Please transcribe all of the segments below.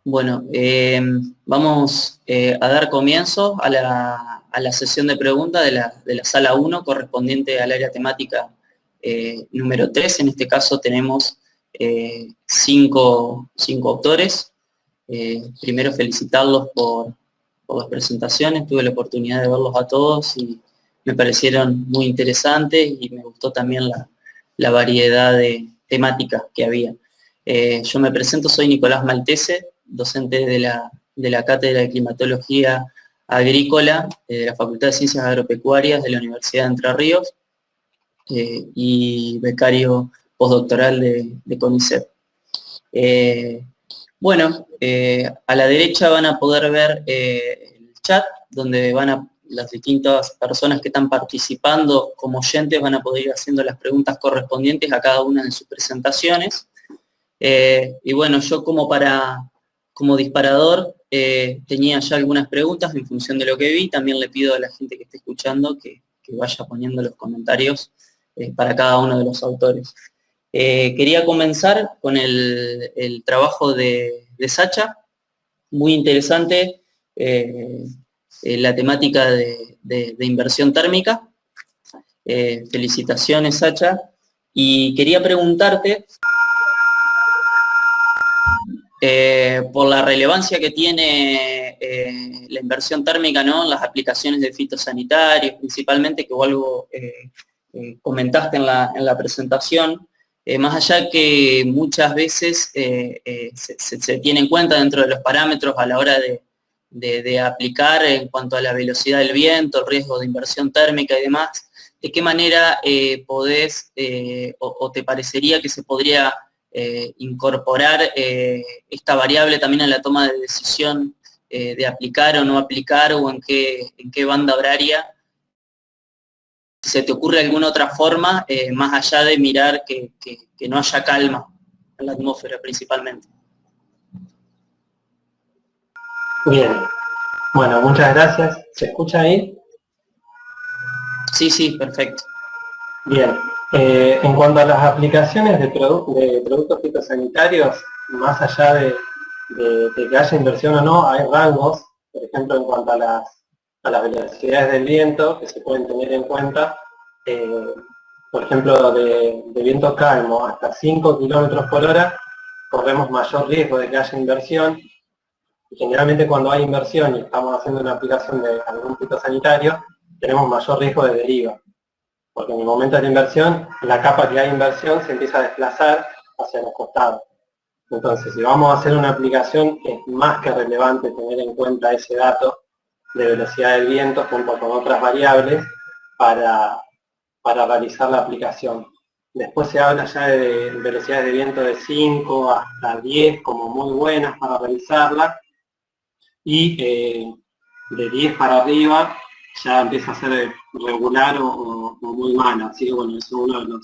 Bueno, vamos a dar comienzo a la sesión de preguntas de la sala 1 correspondiente al área temática número 3. En este caso tenemos cinco autores. Primero felicitarlos por las presentaciones, tuve la oportunidad de verlos a todos y me parecieron muy interesantes y me gustó también la variedad de temáticas que había. Yo me presento, soy Nicolás Maltese, docente de la Cátedra de Climatología Agrícola de la Facultad de Ciencias Agropecuarias de la Universidad de Entre Ríos y becario postdoctoral de CONICET. Bueno, a la derecha van a poder ver el chat, donde las distintas personas que están participando como oyentes van a poder ir haciendo las preguntas correspondientes a cada una de sus presentaciones. Y bueno, yo como disparador tenía ya algunas preguntas en función de lo que vi. También le pido a la gente que esté escuchando que vaya poniendo los comentarios para cada uno de los autores. Quería comenzar con el trabajo de Sacha, muy interesante, la temática de inversión térmica. Felicitaciones, Sacha. Y quería preguntarte por la relevancia que tiene la inversión térmica, ¿no?, en las aplicaciones de fitosanitarios, principalmente, que algo comentaste en la presentación. Más allá que muchas veces se tiene en cuenta dentro de los parámetros a la hora de aplicar en cuanto a la velocidad del viento, el riesgo de inversión térmica y demás, ¿de qué manera podés o te parecería que se podría incorporar esta variable también en la toma de decisión de aplicar o no aplicar, o en qué banda horaria? Si se te ocurre alguna otra forma, más allá de mirar que no haya calma en la atmósfera principalmente. Bien, bueno, muchas gracias. ¿Se escucha ahí? Sí, perfecto. Bien, en cuanto a las aplicaciones de productos fitosanitarios, más allá de que haya inversión o no, hay rangos, por ejemplo, en cuanto a las velocidades del viento, que se pueden tener en cuenta. Por ejemplo, de viento calmo hasta 5 kilómetros por hora, corremos mayor riesgo de que haya inversión. Y generalmente cuando hay inversión y estamos haciendo una aplicación de algún fitosanitario, tenemos mayor riesgo de deriva. Porque en el momento de la inversión, la capa que hay inversión se empieza a desplazar hacia los costados. Entonces, si vamos a hacer una aplicación, es más que relevante tener en cuenta ese dato de velocidad del viento junto con otras variables para realizar la aplicación. Después se habla ya de velocidades de viento de 5 hasta 10 como muy buenas para realizarla, y de 10 para arriba ya empieza a ser regular o muy mala. Así que bueno, eso es uno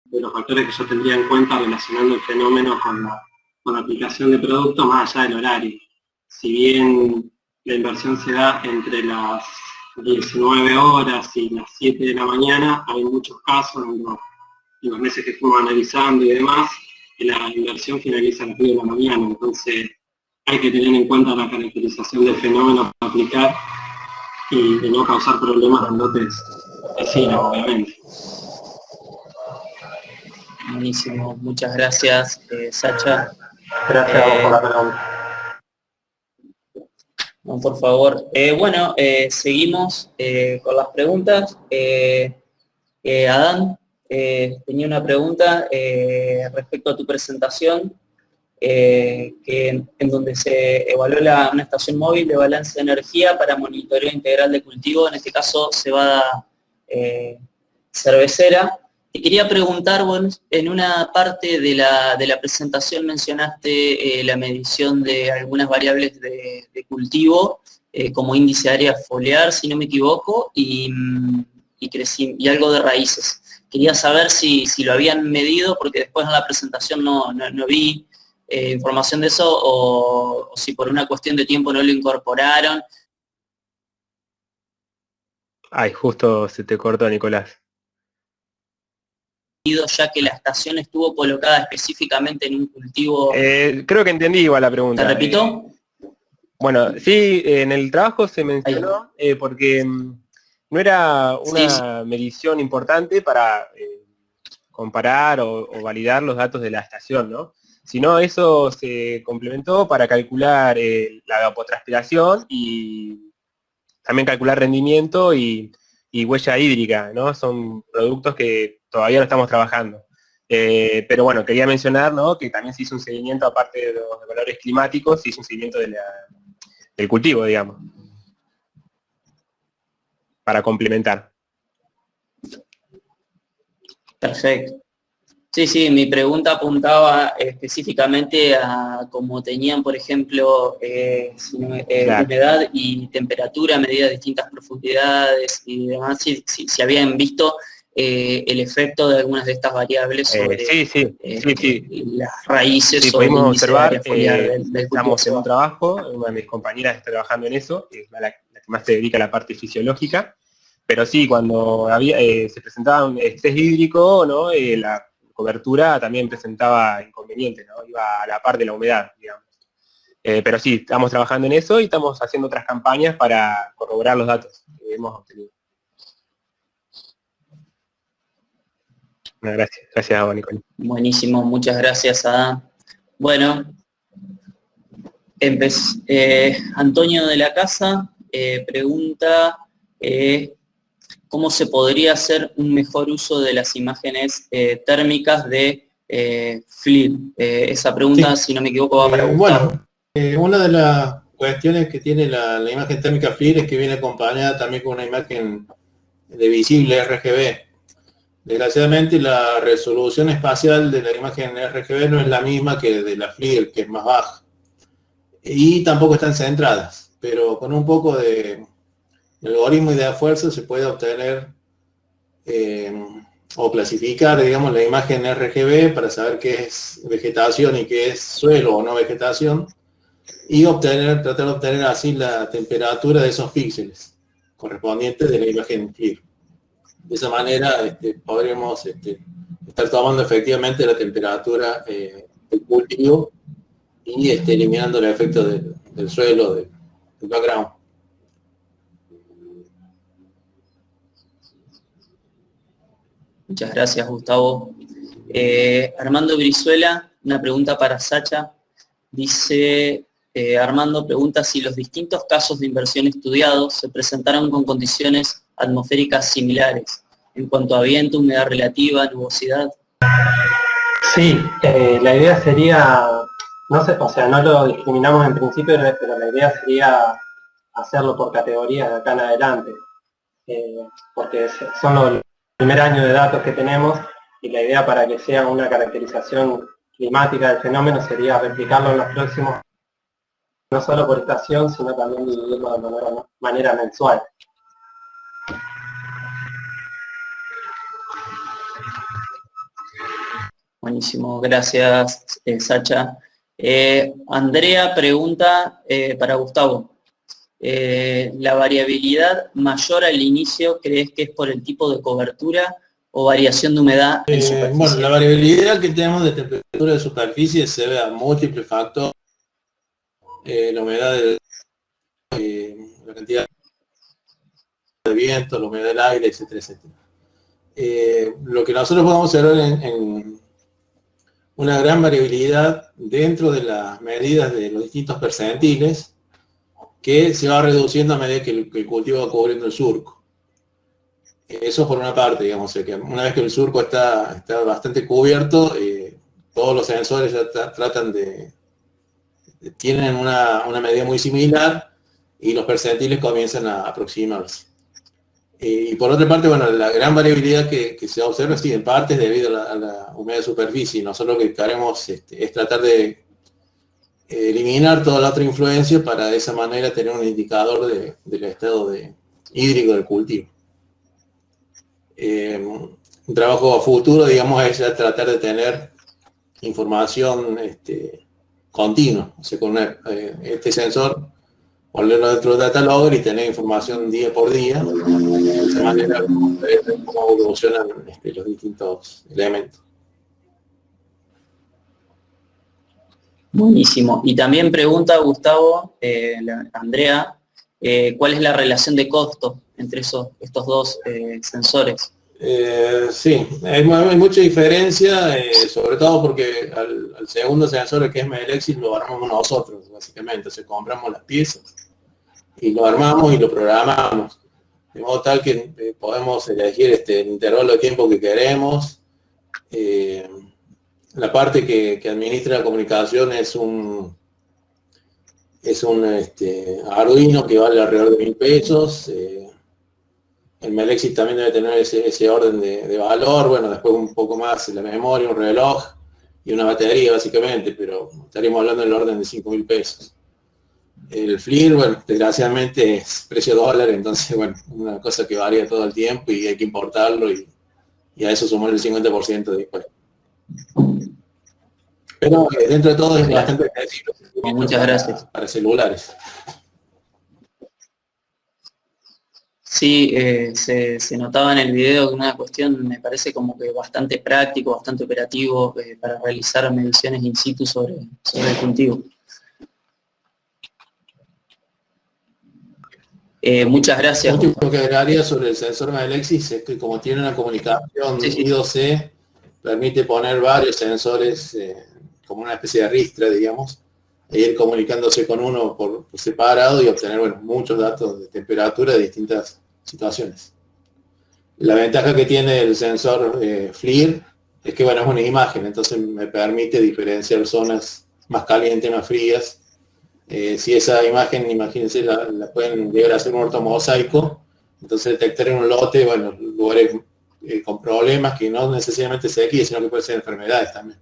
de los factores que yo tendría en cuenta relacionando el fenómeno con la aplicación de productos más allá del horario. Si bien la inversión se da entre las 19 horas y las 7 de la mañana, hay muchos casos en los meses que fuimos analizando y demás, que la inversión finaliza a las 10 de la mañana. Entonces hay que tener en cuenta la caracterización del fenómeno para aplicar y de no causar problemas en lotes vecinos, obviamente. Buenísimo, muchas gracias, Sacha. Gracias a vos por la pregunta. No, por favor. Bueno, seguimos con las preguntas. Adán, tenía una pregunta respecto a tu presentación, en donde se evaluó una estación móvil de balance de energía para monitoreo integral de cultivo, en este caso cebada cervecera. Te quería preguntar, bueno, en una parte de la presentación mencionaste la medición de algunas variables de cultivo, como índice de área foliar, si no me equivoco, y algo de raíces. Quería saber si lo habían medido, porque después en la presentación no vi información de eso, o si por una cuestión de tiempo no lo incorporaron. Ay, justo se te cortó, Nicolás. ya que la estación estuvo colocada específicamente en un cultivo? Creo que entendí igual la pregunta. ¿Te repito? Bueno, sí, en el trabajo se mencionó porque no era una medición importante para comparar o validar los datos de la estación, ¿no? Sino eso se complementó para calcular la evapotranspiración y también calcular rendimiento y huella hídrica, ¿no? Son productos que todavía no estamos trabajando. Pero bueno, quería mencionar, ¿no?, que también se hizo un seguimiento, aparte de los valores climáticos, se hizo un seguimiento del cultivo, digamos, para complementar. Perfecto. Sí, sí, mi pregunta apuntaba específicamente a cómo tenían, por ejemplo, Claro. humedad y temperatura a medida de distintas profundidades y demás, si habían visto el efecto de algunas de estas variables sobre las raíces. Sí, o el pudimos índice de observar, área foliar del cultivo. estamos en un trabajo, una de mis compañeras está trabajando en eso, que es la que más se dedica a la parte fisiológica, pero sí, cuando se presentaba un estrés hídrico, ¿no?, la cobertura también presentaba inconvenientes, ¿no?, iba a la par de la humedad, digamos. Pero sí, estamos trabajando en eso y estamos haciendo otras campañas para corroborar los datos que hemos obtenido. Gracias a vos, Nicole. Buenísimo, muchas gracias, Adán. Bueno, Antonio de la Casa pregunta cómo se podría hacer un mejor uso de las imágenes térmicas de FLIR. Esa pregunta, si no me equivoco, va para Gustavo. Bueno, una de las cuestiones que tiene la imagen térmica FLIR es que viene acompañada también con una imagen de visible RGB. Desgraciadamente la resolución espacial de la imagen RGB no es la misma que de la FLIR, que es más baja. Y tampoco están centradas, pero con un poco de algoritmo y de esfuerzo se puede obtener o clasificar, digamos, la imagen RGB para saber qué es vegetación y qué es suelo o no vegetación, y tratar de obtener así la temperatura de esos píxeles correspondientes de la imagen FLIR. De esa manera podremos estar tomando efectivamente la temperatura del cultivo y eliminando el efecto del suelo, del background. Muchas gracias, Gustavo. Armando Brizuela, una pregunta para Sacha. Dice, Armando pregunta si los distintos casos de inversión estudiados se presentaron con condiciones atmosféricas similares en cuanto a viento, humedad relativa, nubosidad. Sí, la idea sería, no sé, o sea, no lo discriminamos en principio, pero la idea sería hacerlo por categorías de acá en adelante, porque son los primer año de datos que tenemos, y la idea para que sea una caracterización climática del fenómeno sería replicarlo en los próximos, no solo por estación, sino también dividirlo de manera mensual. Buenísimo, gracias, Sacha. Andrea pregunta para Gustavo. ¿La variabilidad mayor al inicio crees que es por el tipo de cobertura o variación de humedad en superficie? Bueno, la variabilidad que tenemos de temperatura de superficie se ve a múltiples factores. La humedad, la cantidad de viento, la humedad del aire, etcétera, etcétera. Lo que nosotros podemos observar en una gran variabilidad dentro de las medidas de los distintos percentiles, que se va reduciendo a medida que el cultivo va cubriendo el surco. Eso por una parte, digamos, que una vez que el surco está bastante cubierto, todos los sensores ya tienen una medida muy similar y los percentiles comienzan a aproximarse. Y por otra parte, bueno, la gran variabilidad que se observa, sí, en parte es debido a la humedad de superficie. Nosotros lo que haremos es tratar de eliminar toda la otra influencia para de esa manera tener un indicador del estado hídrico del cultivo. Un trabajo a futuro, digamos, es ya tratar de tener información continua, o sea, con este sensor, ponerlo dentro del data logger y tener información día por día esa manera ver cómo evolucionan los distintos elementos. Buenísimo. Y también pregunta Gustavo, Andrea, ¿cuál es la relación de costo entre estos dos sensores? Sí, hay mucha diferencia, sobre todo porque al segundo sensor, que es Melexis, lo armamos nosotros, básicamente. Entonces compramos las piezas y lo armamos y lo programamos. De modo tal que podemos elegir el intervalo de tiempo que queremos. La parte que administra la comunicación es un Arduino que vale alrededor de 1.000 pesos. El Melexis también debe tener ese orden de valor. Bueno, después un poco más la memoria, un reloj y una batería básicamente, pero estaríamos hablando del orden de 5.000 pesos. El FLIR, bueno, desgraciadamente es precio dólar, entonces, bueno, una cosa que varía todo el tiempo y hay que importarlo y a eso sumar el 50% después. Pero dentro de todo es bastante accesible. Muchas gracias. Para celulares. Sí, se notaba en el video que una cuestión me parece como que bastante práctico, bastante operativo para realizar mediciones in situ sobre el cultivo. Muchas gracias. Lo último que agregaría sobre el sensor Melexis es que como tiene una comunicación I2C, permite poner varios sensores como una especie de ristra, digamos, e ir comunicándose con uno por separado y obtener, bueno, muchos datos de temperatura de distintas situaciones. La ventaja que tiene el sensor FLIR es que, bueno, es una imagen, entonces me permite diferenciar zonas más calientes, más frías. Si esa imagen, imagínense, la pueden llegar a hacer un ortomosaico, entonces detectar en un lote, bueno, lugares con problemas que no necesariamente sequía, sino que pueden ser enfermedades también.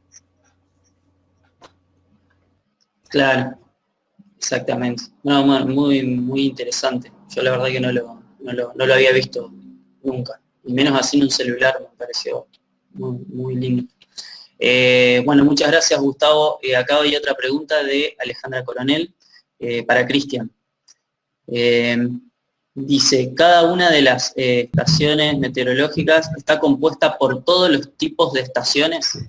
Claro, exactamente. No, muy interesante. Yo la verdad que no lo había visto nunca. Y menos así en un celular, me pareció muy lindo. Bueno, muchas gracias, Gustavo. Acá hay otra pregunta de Alejandra Coronel para Cristian. Dice, ¿cada una de las estaciones meteorológicas está compuesta por todos los tipos de estaciones?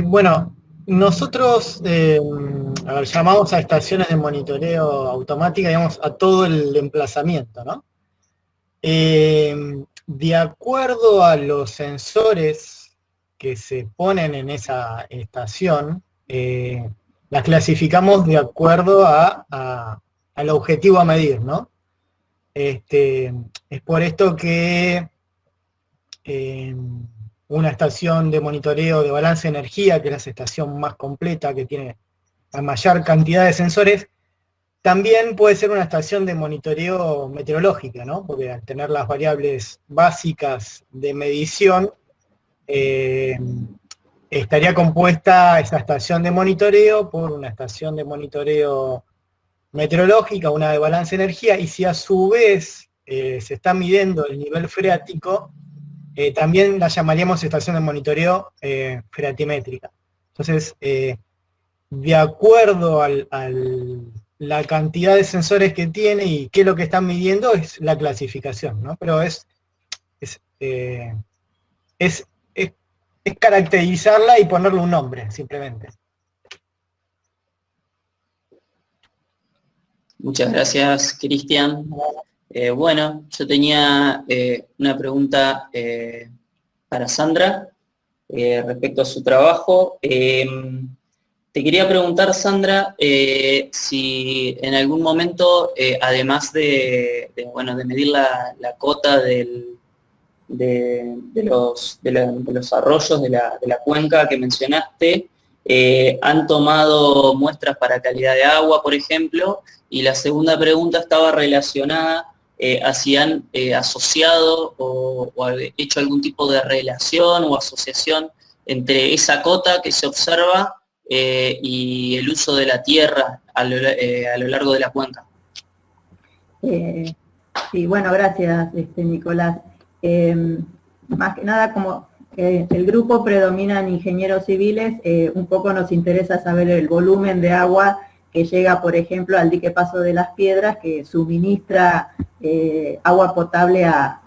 Bueno, nosotros llamamos a estaciones de monitoreo automática, digamos, a todo el emplazamiento, ¿no? De acuerdo a los sensores que se ponen en esa estación, las clasificamos de acuerdo al objetivo a medir, ¿no? Es por esto que una estación de monitoreo de balance de energía, que es la estación más completa, que tiene la mayor cantidad de sensores, también puede ser una estación de monitoreo meteorológica, ¿no? Porque al tener las variables básicas de medición, estaría compuesta esa estación de monitoreo por una estación de monitoreo meteorológica, una de balance de energía, y si a su vez se está midiendo el nivel freático, también la llamaríamos estación de monitoreo freatimétrica. Entonces, de acuerdo a la cantidad de sensores que tiene y qué es lo que están midiendo, es la clasificación, ¿no? Pero es caracterizarla y ponerle un nombre, simplemente. Muchas gracias, Cristian. Bueno, yo tenía una pregunta para Sandra respecto a su trabajo. Te quería preguntar, Sandra, si en algún momento, además de medir la cota de los arroyos de la cuenca que mencionaste, han tomado muestras para calidad de agua, por ejemplo, y la segunda pregunta estaba relacionada a si han asociado o hecho algún tipo de relación o asociación entre esa cota que se observa y el uso de la tierra a lo largo de la cuenca. Sí, bueno, gracias, Nicolás. Más que nada, como el grupo predominan ingenieros civiles, un poco nos interesa saber el volumen de agua que llega, por ejemplo, al dique Paso de las Piedras, que suministra agua potable a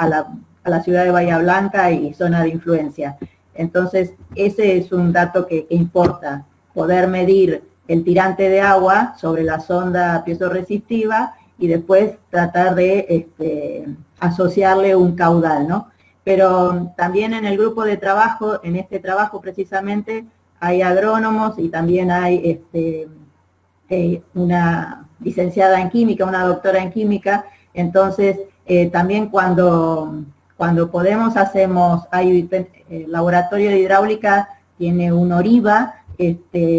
la ciudad de Bahía Blanca y zona de influencia. Entonces, ese es un dato que importa, poder medir el tirante de agua sobre la sonda piezoresistiva y después tratar de asociarle un caudal, ¿no? Pero también en el grupo de trabajo, en este trabajo precisamente, hay agrónomos y también hay una licenciada en química, una doctora en química. Entonces, también cuando podemos hay el laboratorio de hidráulica tiene un ORIVA,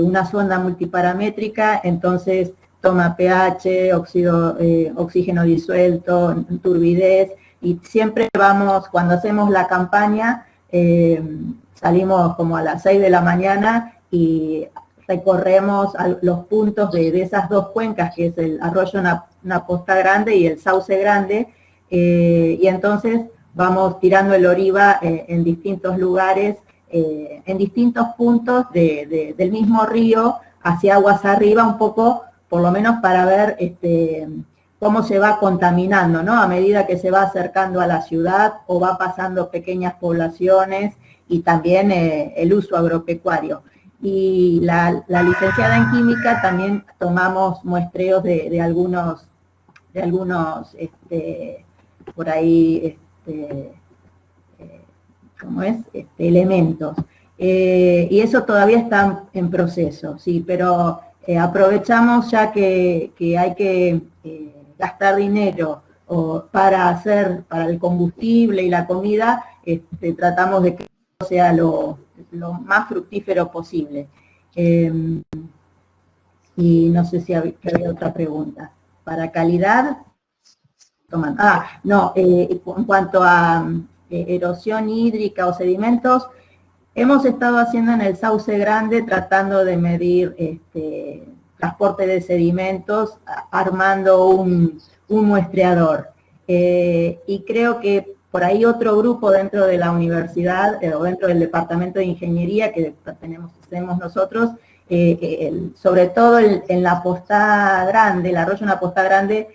una sonda multiparamétrica, entonces toma pH, oxígeno disuelto, turbidez, y siempre vamos, cuando hacemos la campaña, salimos como a las 6 de la mañana y recorremos los puntos de esas dos cuencas, que es el arroyo Naposta Grande y el Sauce Grande, y entonces vamos tirando el ORIVA en distintos lugares, en distintos puntos del mismo río, hacia aguas arriba, un poco, por lo menos para ver cómo se va contaminando, ¿no? A medida que se va acercando a la ciudad o va pasando pequeñas poblaciones, y también el uso agropecuario. Y la licenciada en química también tomamos muestreos de algunos por ahí, ¿cómo es? Elementos. Y eso todavía está en proceso, sí, pero aprovechamos ya que hay que gastar dinero para el combustible y la comida, tratamos de que sea lo más fructífero posible. Y no sé si había otra pregunta. Para calidad, en cuanto a erosión hídrica o sedimentos, hemos estado haciendo en el Sauce Grande, tratando de medir transporte de sedimentos, armando un muestreador. Y creo que por ahí otro grupo dentro de la universidad o dentro del departamento de ingeniería que tenemos nosotros, sobre todo en la Postá Grande, el arroyo Naposta Grande,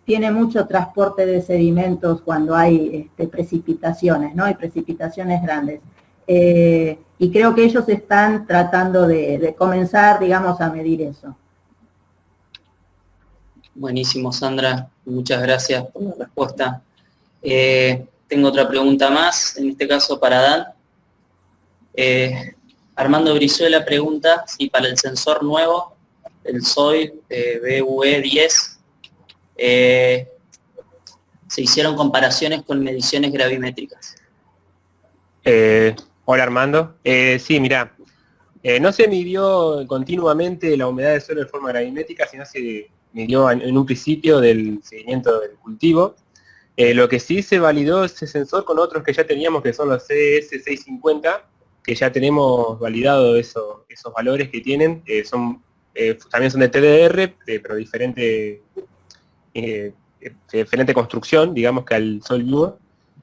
tiene mucho transporte de sedimentos cuando hay precipitaciones, ¿no? Hay precipitaciones grandes. Y creo que ellos están tratando de comenzar, digamos, a medir eso. Buenísimo, Sandra. Muchas gracias por la respuesta. Tengo otra pregunta más, en este caso para Dan. Armando Brizuela pregunta si para el sensor nuevo, el SOIL BUE10, se hicieron comparaciones con mediciones gravimétricas. Hola Armando. Sí, mirá, no se midió continuamente la humedad del suelo de forma gravimétrica, sino se midió en un principio del seguimiento del cultivo. Lo que sí se validó ese sensor con otros que ya teníamos, que son los CS650, que ya tenemos validado esos valores que tienen, también son de TDR, pero diferente construcción, digamos, que al Sol Blue.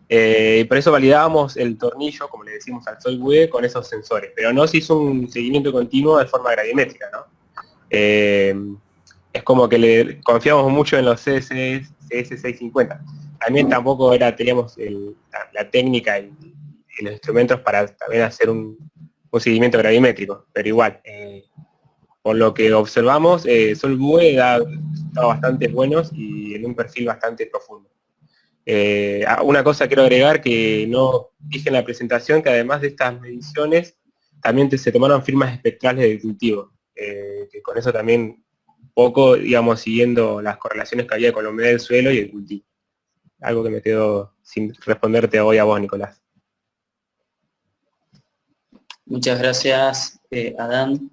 Y por eso validábamos el tornillo, como le decimos al Sol Blue, con esos sensores, pero no se hizo un seguimiento continuo de forma gravimétrica, ¿no? Es como que le confiamos mucho en los CS650. También tampoco teníamos la técnica y los instrumentos para también hacer un seguimiento gravimétrico, pero igual, por lo que observamos, Sol Blue da resultados bastante buenos y en un perfil bastante profundo. Una cosa quiero agregar que no dije en la presentación, que además de estas mediciones, también se tomaron firmas espectrales del cultivo, que con eso también poco, digamos, siguiendo las correlaciones que había con la humedad del suelo y el cultivo. Algo que me quedó sin responderte hoy a vos, Nicolás. Muchas gracias, Adán.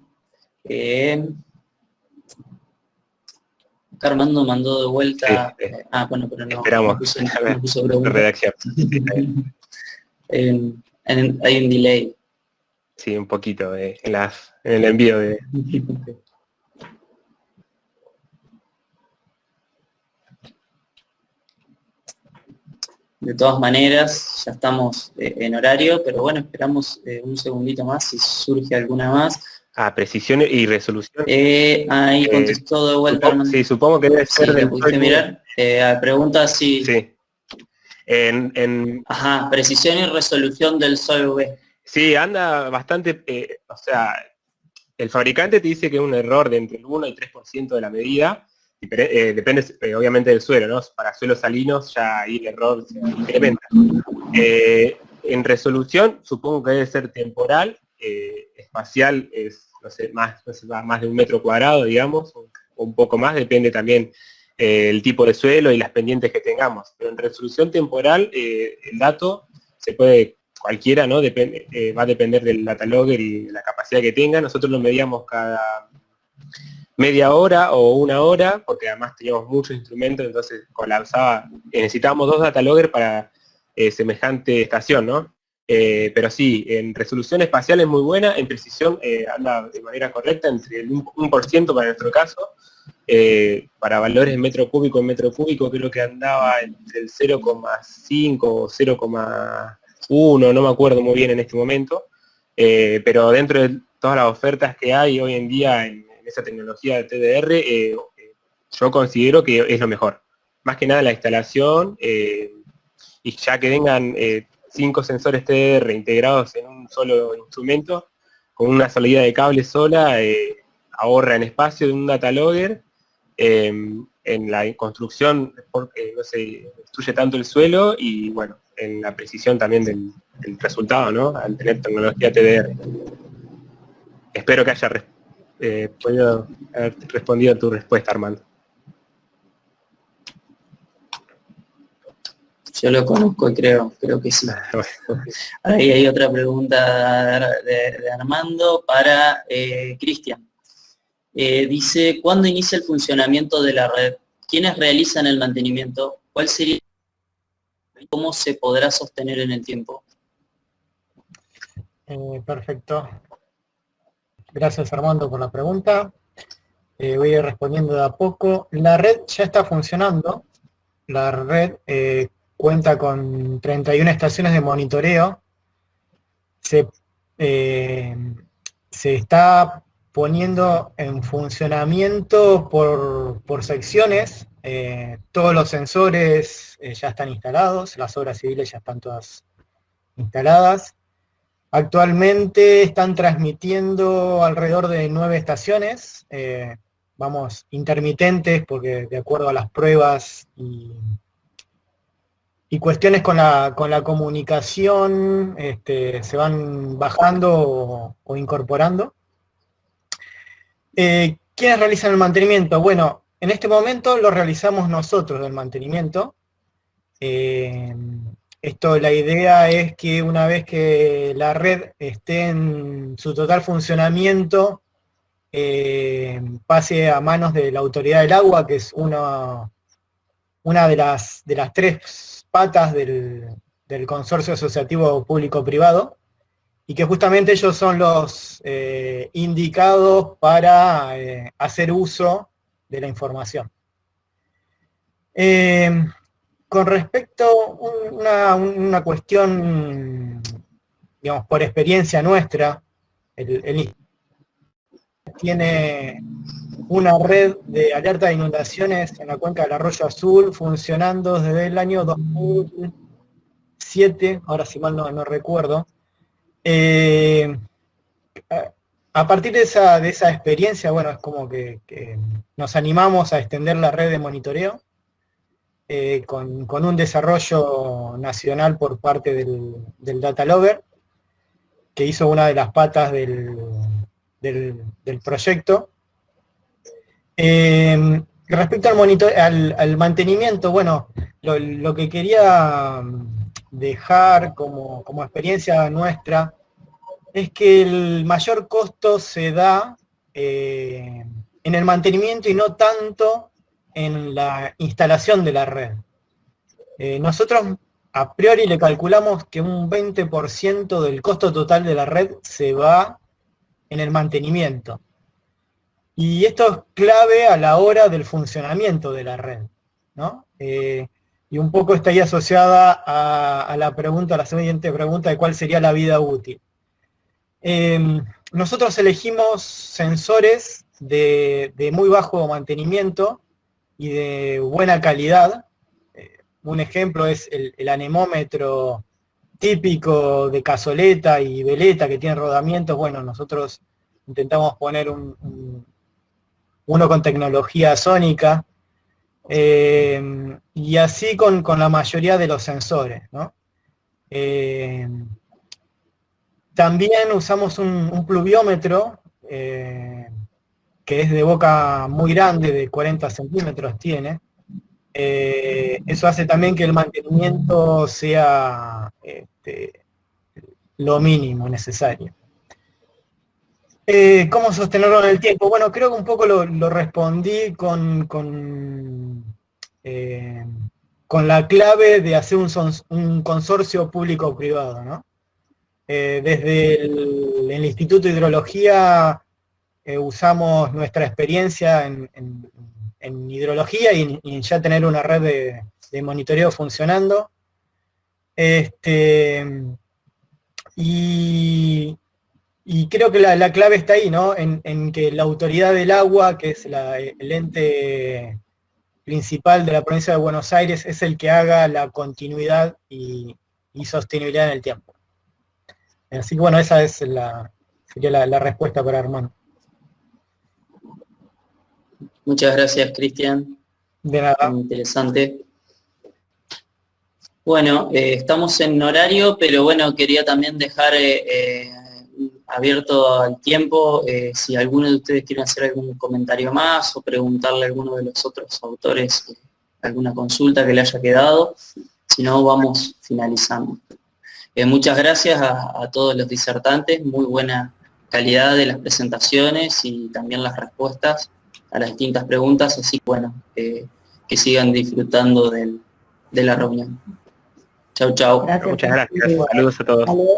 Armando mandó de vuelta. Sí, bueno, pero no. Esperamos. No puso pregunta. Redacción. Hay un delay. Sí, un poquito en el envío de. De todas maneras, ya estamos en horario, pero bueno, esperamos un segundito más si surge alguna más. Precisión y resolución. Ahí contestó de vuelta. Sí, supongo que debe ser ¿la pudiste mirar? Pregunta si... Sí. Ajá, precisión y resolución del SOI-UV. Sí, anda bastante, o sea, el fabricante te dice que es un error de entre el 1 y 3% de la medida, depende obviamente del suelo, ¿no? Para suelos salinos ya ahí el error se incrementa. En resolución supongo que debe ser temporal, espacial es, no sé, más de 1 metro cuadrado, digamos, o un poco más, depende también el tipo de suelo y las pendientes que tengamos. Pero en resolución temporal, el dato se puede, cualquiera, ¿no? Depende, va a depender del data logger y de la capacidad que tenga. Nosotros lo medíamos cada media hora o 1 hora, porque además teníamos muchos instrumentos, entonces colapsaba, necesitábamos 2 data logger para semejante estación, ¿no? Pero sí, en resolución espacial es muy buena, en precisión anda de manera correcta, entre el 1% para nuestro caso, para valores en metro cúbico creo que andaba entre el 0,5 o 0,1, no me acuerdo muy bien en este momento, pero dentro de todas las ofertas que hay hoy en día en esa tecnología de TDR, yo considero que es lo mejor. Más que nada la instalación, y ya que vengan 5 sensores TDR integrados en un solo instrumento, con una salida de cable sola, ahorra en espacio de un data logger, en la construcción porque no se destruye tanto el suelo, y bueno, en la precisión también del resultado, ¿no? Al tener tecnología TDR. Espero que haya podido haber respondido a tu respuesta, Armando. Yo lo conozco y creo que sí. Ahí hay otra pregunta de Armando para Cristian. Dice, ¿cuándo inicia el funcionamiento de la red? ¿Quiénes realizan el mantenimiento? ¿Cuál sería? ¿Cómo se podrá sostener en el tiempo? Perfecto. Gracias, Armando, por la pregunta. Voy a ir respondiendo de a poco. La red ya está funcionando. La red cuenta con 31 estaciones de monitoreo. Se está poniendo en funcionamiento por secciones. Todos los sensores ya están instalados, las obras civiles ya están todas instaladas. Actualmente están transmitiendo alrededor de 9 estaciones, vamos, intermitentes, porque de acuerdo a las pruebas y cuestiones con la comunicación, se van bajando o incorporando. ¿Quiénes realizan el mantenimiento? Bueno, en este momento lo realizamos nosotros, el mantenimiento. La idea es que una vez que la red esté en su total funcionamiento, pase a manos de la Autoridad del Agua, que es una de las 3 patas del consorcio asociativo público-privado, y que justamente ellos son los indicados para hacer uso de la información. Con respecto a una cuestión, digamos, por experiencia nuestra, el tiene una red de alerta de inundaciones en la cuenca del Arroyo Azul funcionando desde el año 2007, ahora si mal no recuerdo. A partir de esa experiencia, bueno, es como que nos animamos a extender la red de monitoreo, con un desarrollo nacional por parte del Data Logger, que hizo una de las patas del proyecto. Respecto al mantenimiento, bueno, lo que quería dejar como experiencia nuestra es que el mayor costo se da en el mantenimiento y no tanto en la instalación de la red. Nosotros a priori le calculamos que un 20% del costo total de la red se va en el mantenimiento. Y esto es clave a la hora del funcionamiento de la red, ¿no? Y un poco está ahí asociada a la siguiente pregunta de cuál sería la vida útil. Nosotros elegimos sensores de muy bajo mantenimiento y de buena calidad. Un ejemplo es el anemómetro típico de cazoleta y veleta que tiene rodamientos. Bueno, nosotros intentamos poner uno con tecnología sónica, y así con la mayoría de los sensores, ¿no? También usamos un pluviómetro, que es de boca muy grande, de 40 centímetros tiene. Eso hace también que el mantenimiento sea lo mínimo necesario. ¿Cómo sostenerlo en el tiempo? Bueno, creo que un poco lo respondí con la clave de hacer un consorcio público-privado, ¿no? Desde el Instituto de Hidrología usamos nuestra experiencia en hidrología y ya tener una red de monitoreo funcionando. Y creo que la clave está ahí, ¿no? En que la autoridad del agua, que es el ente principal de la provincia de Buenos Aires, es el que haga la continuidad y sostenibilidad en el tiempo. Así que bueno, esa es sería la respuesta para Armando. Muchas gracias, Cristian. De nada. Muy interesante. Bueno, estamos en horario, pero bueno, quería también dejar abierto al tiempo, si alguno de ustedes quiere hacer algún comentario más o preguntarle a alguno de los otros autores alguna consulta que le haya quedado, si no vamos finalizando. Muchas gracias a todos los disertantes, muy buena calidad de las presentaciones y también las respuestas a las distintas preguntas, así que bueno, que sigan disfrutando de la reunión. Chau, chau. Gracias. Muchas gracias. Saludos a todos. Hasta luego.